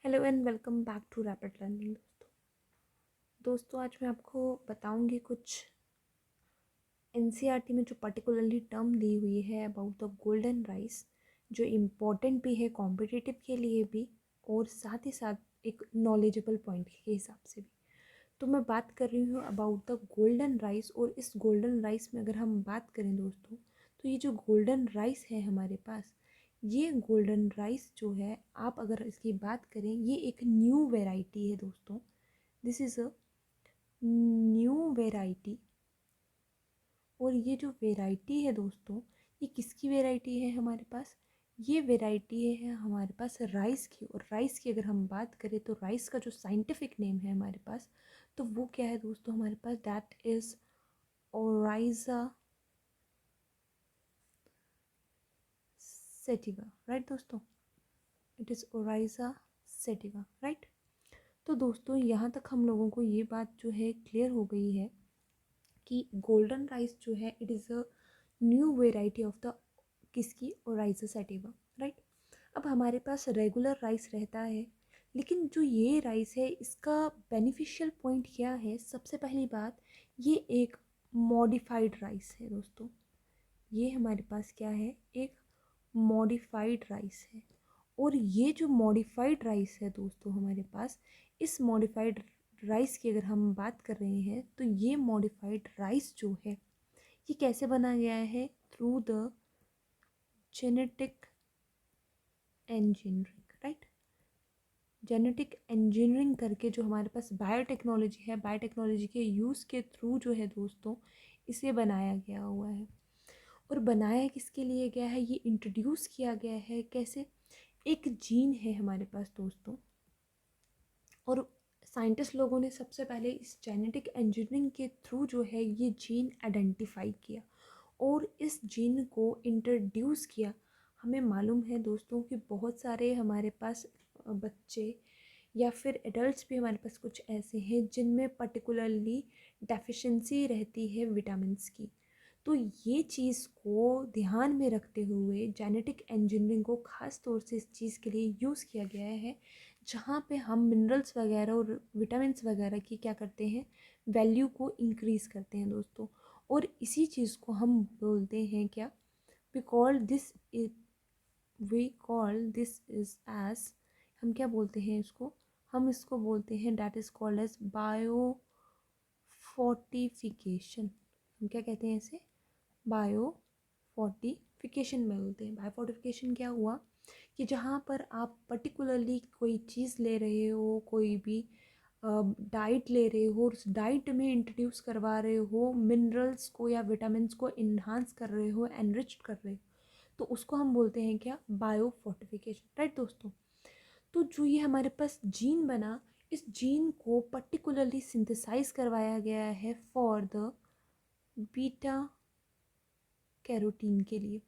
Hello and welcome back to rapid learning. दोस्तों आज मैं आपको बताऊंगी कुछ एनसीईआरटी में जो पर्टिकुलरली टर्म दी हुई है अबाउट द गोल्डन राइस, जो इम्पोर्टेंट भी है कॉम्पिटिटिव के लिए भी और साथ ही साथ एक नॉलेजेबल पॉइंट के हिसाब से भी। तो मैं बात कर रही हूँ अबाउट द गोल्डन राइस। और इस गोल्डन राइस में अगर हम बात करें दोस्तों, तो ये जो गोल्डन राइस है हमारे पास, ये गोल्डन राइस जो है, आप अगर इसकी बात करें, ये एक न्यू वेराइटी है दोस्तों। This is a new variety. और ये जो वेराइटी है दोस्तों, ये किसकी वेराइटी है हमारे पास? ये वेराइटी है हमारे पास राइस की। और राइस की अगर हम बात करें तो राइस का जो साइंटिफिक नेम है हमारे पास, तो वो क्या है दोस्तों हमारे पास? That is Oryza sativa, right दोस्तों? It is Oryza sativa, right. तो दोस्तों यहाँ तक हम लोगों को ये बात जो है क्लियर हो गई है कि गोल्डन राइस जो है it is a new variety of the किसकी? Oryza sativa, right. अब हमारे पास रेगुलर राइस रहता है, लेकिन जो ये राइस है इसका बेनिफिशियल पॉइंट क्या है? सबसे पहली बात, ये एक मॉडिफाइड राइस है दोस्तों। ये हमारे पास क्या है? एक मॉडिफाइड राइस है। और ये जो मॉडिफाइड राइस है दोस्तों हमारे पास, इस मॉडिफाइड राइस की अगर हम बात कर रहे हैं, तो ये मॉडिफाइड राइस जो है ये कैसे बना गया है? Through the genetic engineering, right. Genetic engineering करके जो हमारे पास बायोटेक्नोलॉजी है, बायोटेक्नोलॉजी के यूज़ के थ्रू जो है दोस्तों इसे बनाया गया हुआ है। और बनाया किसके लिए गया है? ये इंट्रोड्यूस किया गया है कैसे? एक जीन है हमारे पास दोस्तों, और साइंटिस्ट लोगों ने सबसे पहले इस जेनेटिक इंजीनियरिंग के थ्रू जो है ये जीन आइडेंटिफाई किया और इस जीन को इंट्रोड्यूस किया। हमें मालूम है दोस्तों कि बहुत सारे हमारे पास बच्चे या फिर एडल्ट्स भी हमारे पास कुछ ऐसे हैं जिनमें पर्टिकुलरली डेफिशिएंसी रहती है विटामिन्स की। तो ये चीज़ को ध्यान में रखते हुए जेनेटिक इंजीनियरिंग को ख़ास तौर से इस चीज़ के लिए यूज़ किया गया है, जहाँ पे हम मिनरल्स वगैरह और विटामिन्स वगैरह की क्या करते हैं? वैल्यू को इंक्रीज़ करते हैं दोस्तों। और इसी चीज़ को हम बोलते हैं क्या? We call this we call this is as, हम क्या बोलते हैं इसको? हम इसको बोलते हैं that is called as biofortification. हम क्या कहते हैं इसे? बायो फोर्टिफिकेशन बोलते हैं। बायो फोर्टिफिकेशन क्या हुआ कि जहाँ पर आप पर्टिकुलरली कोई चीज़ ले रहे हो, कोई भी डाइट ले रहे हो, उस डाइट में इंट्रोड्यूस करवा रहे हो मिनरल्स को या विटामिन्स को इन्हांस कर रहे हो, एनरिच कर रहे हो, तो उसको हम बोलते हैं क्या? बायो फोर्टिफिकेशन, राइट दोस्तों। तो जो ये हमारे पास जीन बना, इस जीन को पर्टिकुलरली सिंथेसाइज करवाया गया है फॉर द बीटा कैरोटीन के लिए।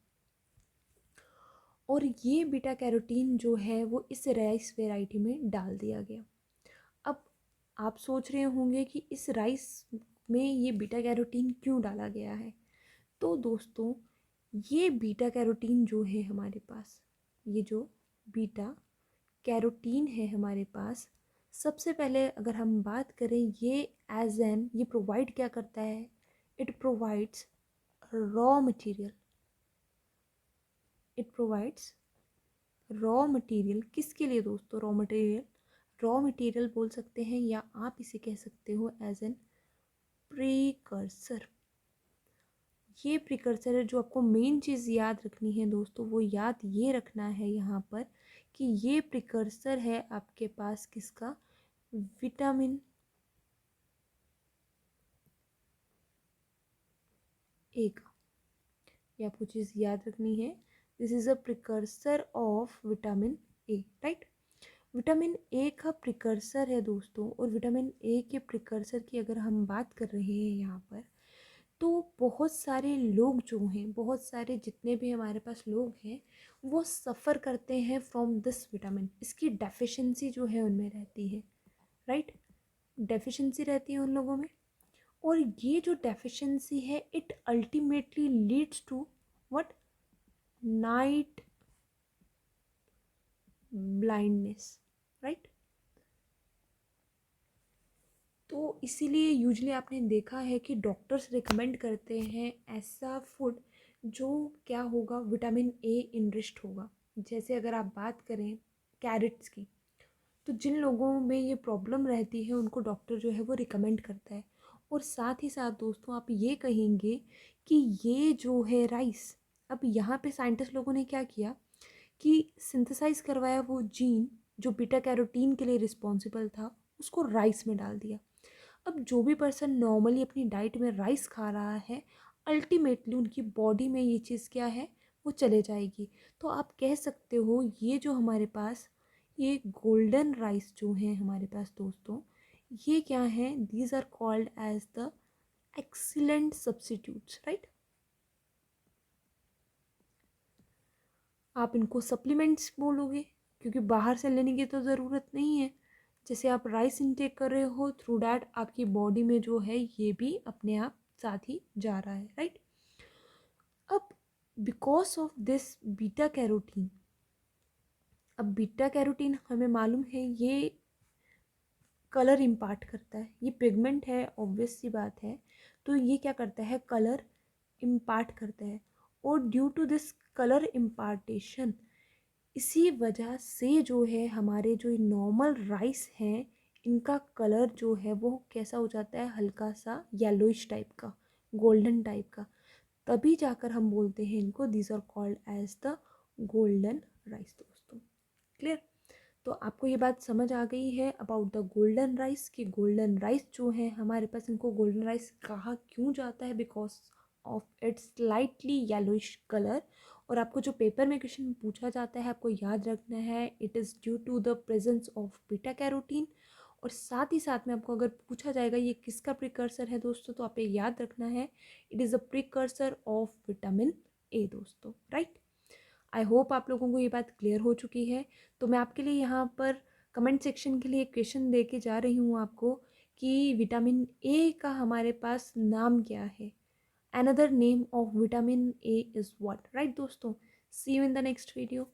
और ये बीटा कैरोटीन जो है वो इस राइस वेराइटी में डाल दिया गया। अब आप सोच रहे होंगे कि इस राइस में ये बीटा कैरोटीन क्यों डाला गया है? तो दोस्तों ये बीटा कैरोटीन जो है हमारे पास, ये जो बीटा कैरोटीन है हमारे पास, सबसे पहले अगर हम बात करें, ये एज एन ये प्रोवाइड क्या करता है? It provides raw material. It provides raw material किसके लिए दोस्तों? रॉ मटेरियल, रॉ मटेरियल बोल सकते हैं या आप इसे कह सकते हो एज एन प्रीकर्सर। ये प्रिकर्सर है। जो आपको मेन चीज़ याद रखनी है दोस्तों, वो याद ये रखना है यहाँ पर कि ये प्रिकर्सर है आपके पास किसका? विटामिन ए का। ये आपको चीज़ याद रखनी है। This is a precursor of vitamin A, right. Vitamin A का प्रिकर्सर है दोस्तों। और विटामिन ए के प्रिकर्सर की अगर हम बात कर रहे हैं यहाँ पर, तो बहुत सारे लोग जो हैं, बहुत सारे जितने भी हमारे पास लोग हैं, वो सफ़र करते हैं फ्रॉम दिस विटामिन। इसकी डेफिशिएंसी जो है उनमें रहती है, राइट। डेफिशिएंसी रहती है उन लोगों में। और ये जो डेफिशिएंसी है it ultimately leads to what? Night blindness, right. तो इसीलिए यूजली आपने देखा है कि डॉक्टर्स रिकमेंड करते हैं ऐसा फूड जो क्या होगा, विटामिन ए इनरिच्ड होगा। जैसे अगर आप बात करें कैरेट्स की, तो जिन लोगों में ये प्रॉब्लम रहती है उनको डॉक्टर जो है वो रिकमेंड करता है। और साथ ही साथ दोस्तों आप ये कहेंगे कि ये जो है राइस, अब यहाँ पे साइंटिस्ट लोगों ने क्या किया कि सिंथेसाइज करवाया वो जीन जो बीटा कैरोटीन के लिए रिस्पॉन्सिबल था, उसको राइस में डाल दिया। अब जो भी पर्सन नॉर्मली अपनी डाइट में राइस खा रहा है, अल्टीमेटली उनकी बॉडी में ये चीज़ क्या है, वो चले जाएगी। तो आप कह सकते हो ये जो हमारे पास ये गोल्डन राइस जो है हमारे पास दोस्तों, ये क्या है, these are called as the excellent substitutes, right. आप इनको सप्लीमेंट्स बोलोगे क्योंकि बाहर से लेने की तो ज़रूरत नहीं है। जैसे आप राइस इनटेक कर रहे हो, थ्रू डैट आपकी बॉडी में जो है ये भी अपने आप साथ ही जा रहा है, राइट। अब because of this beta carotene, अब बीटा कैरोटीन हमें मालूम है ये कलर इम्पार्ट करता है, ये पिगमेंट है, ऑब्वियस सी बात है। तो ये क्या करता है, कलर इम्पार्ट करता है। और ड्यू टू दिस कलर इम्पार्टेशन, इसी वजह से जो है हमारे जो नॉर्मल राइस हैं, इनका कलर जो है वो कैसा हो जाता है, हल्का सा येलोइश टाइप का, गोल्डन टाइप का। तभी जाकर हम बोलते हैं इनको these are called as the golden rice दोस्तों। क्लियर। तो आपको ये बात समझ आ गई है अबाउट द गोल्डन राइस कि गोल्डन राइस जो है हमारे पास, इनको गोल्डन राइस कहा क्यों जाता है, because of its slightly yellowish colour. और आपको जो पेपर में क्वेश्चन पूछा जाता है आपको याद रखना है, it is due to the presence of beta carotene. और साथ ही साथ में आपको अगर पूछा जाएगा ये किसका प्रिकर्सर है दोस्तों, तो आप ये याद रखना है, it is a precursor of vitamin ए दोस्तों, राइट। आई होप आप लोगों को ये बात क्लियर हो चुकी है। तो मैं आपके लिए यहाँ पर कमेंट सेक्शन के लिए एक क्वेश्चन दे के जा रही हूँ आपको कि विटामिन ए का हमारे पास नाम क्या है, another name of vitamin A is what, right दोस्तों। See you in the next video.